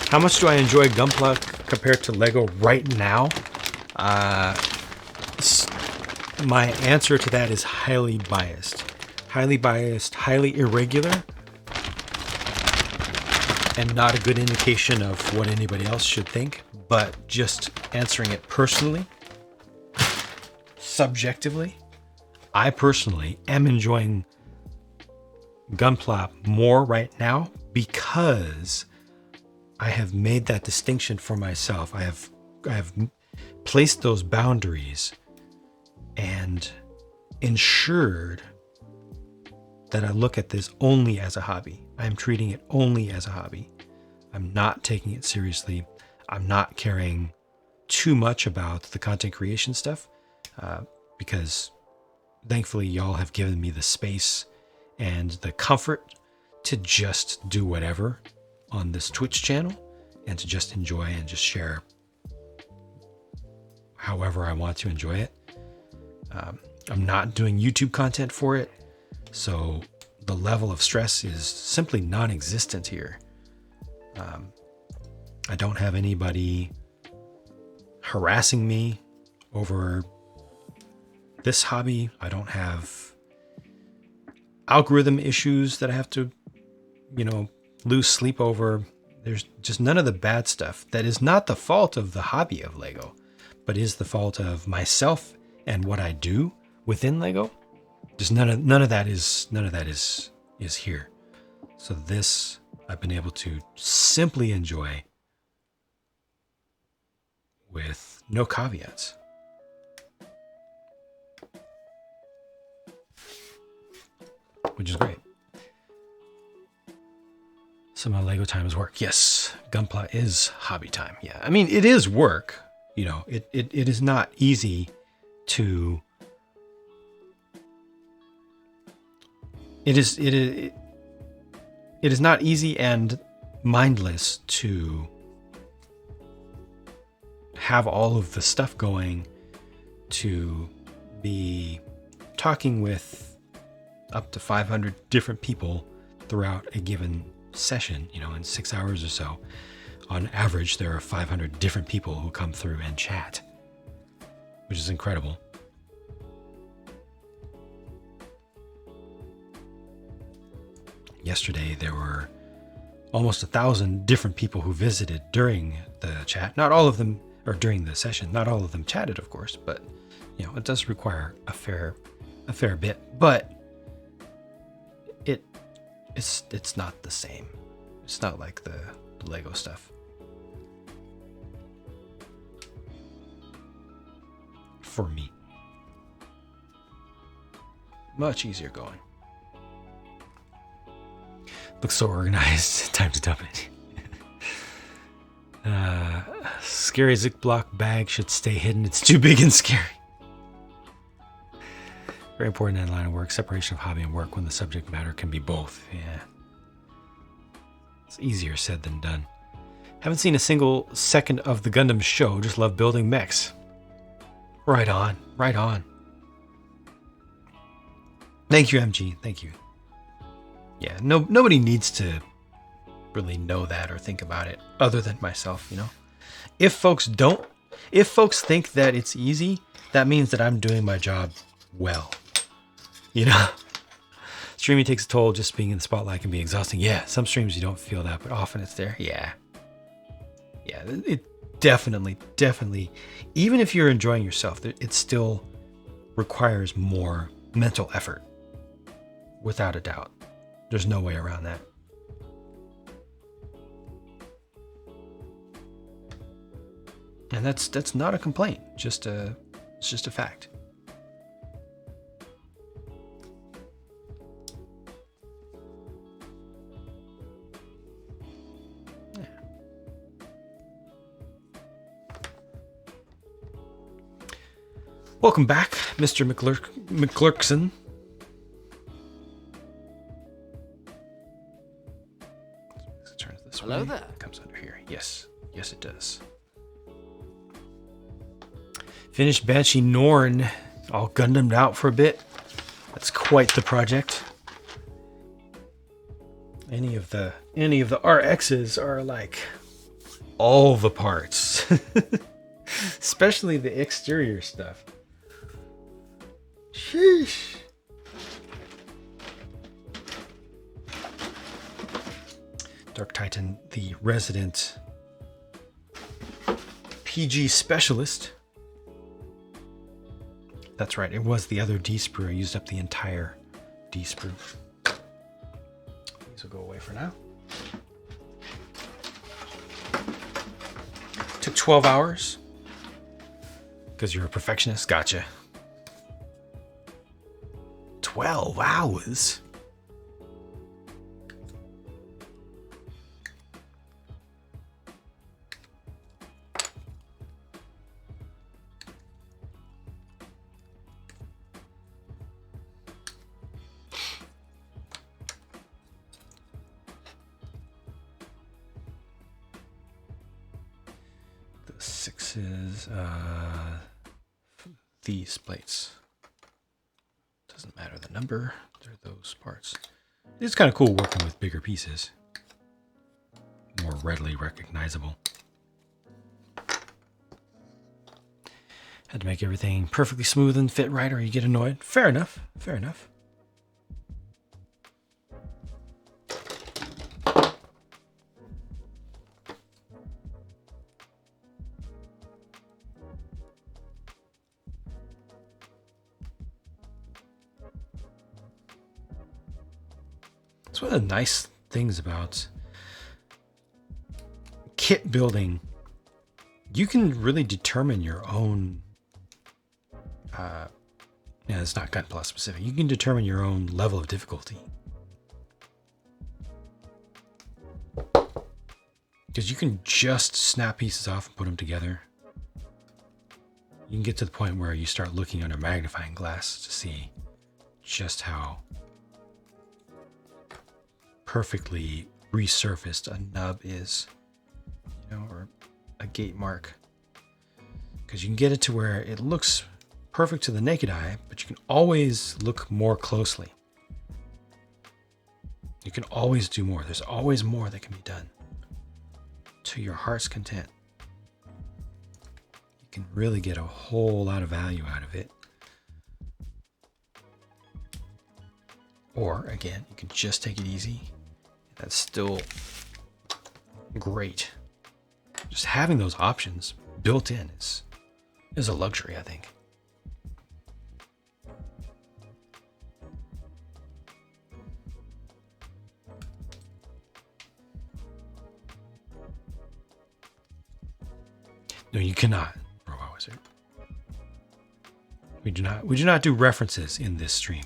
How much do I enjoy Gunpla compared to Lego right now? My answer to that is highly biased. Highly biased, highly irregular, and not a good indication of what anybody else should think, but just answering it personally, subjectively, I personally am enjoying Gunpla more right now because I have made that distinction for myself. I have placed those boundaries and ensured that I look at this only as a hobby. I am treating it only as a hobby. I'm not taking it seriously. I'm not caring too much about the content creation stuff because thankfully y'all have given me the space and the comfort to just do whatever on this Twitch channel and to just enjoy and just share however I want to enjoy it. I'm not doing YouTube content for it, so the level of stress is simply non-existent here. I don't have anybody harassing me over this hobby. I don't have algorithm issues that I have to, lose sleep over. There's just none of the bad stuff that is not the fault of the hobby of Lego, but is the fault of myself and what I do within Lego. Just none of that is here. So this I've been able to simply enjoy with no caveats. Which is great. Some of Lego time is work. Yes, Gunpla is hobby time. Yeah, I mean, it is work. It is not easy to... It is not easy and mindless to have all of the stuff going, to be talking with up to 500 different people throughout a given session, in 6 hours or so. On average, there are 500 different people who come through and chat, which is incredible. Yesterday, there were almost 1,000 different people who visited during the chat. Not all of them, or during the session, not all of them chatted, of course, but it does require a fair bit. But it's not the same. It's not like the Lego stuff. For me, much easier going. Looks so organized. Time to dump it. Scary Ziploc bag should stay hidden. It's too big and scary. Very important in line of work. Separation of hobby and work when the subject matter can be both. Yeah. It's easier said than done. Haven't seen a single second of the Gundam show. Just love building mechs. Right on. Right on. Thank you, MG. Thank you. Yeah, nobody needs to really know that or think about it other than myself, If folks think that it's easy, that means that I'm doing my job well. Streaming takes a toll. Just being in the spotlight can be exhausting. Yeah, some streams you don't feel that, but often it's there. Yeah, it definitely, even if you're enjoying yourself, it still requires more mental effort, without a doubt. There's no way around that. And that's not a complaint, it's just a fact. Yeah. Welcome back, Mr. McClurkson. Hello there. It comes under here. Yes, it does. Finished Banshee Norn, all Gundammed out for a bit. That's quite the project. Any of the RXs are like all the parts, especially the exterior stuff. Sheesh. Dark Titan, the resident PG specialist. That's right, it was the other D-sprue. I used up the entire D-sprue. These will go away for now. Took 12 hours. Because you're a perfectionist? Gotcha. 12 hours? The sixes, these plates. Doesn't matter the number, they're those parts. It's kind of cool working with bigger pieces. More readily recognizable. Had to make everything perfectly smooth and fit right or you get annoyed. Fair enough, fair enough. It's one of the nice things about kit building. You can really determine your own, it's not Gunpla specific. You can determine your own level of difficulty. Because you can just snap pieces off and put them together. You can get to the point where you start looking under magnifying glass to see just how perfectly resurfaced a nub is, or a gate mark. Because you can get it to where it looks perfect to the naked eye, but you can always look more closely. You can always do more. There's always more that can be done to your heart's content. You can really get a whole lot of value out of it. Or again, you can just take it easy. That's still great. Just having those options built in is a luxury, I think. No, you cannot, Robot Wizard. We do not do references in this stream.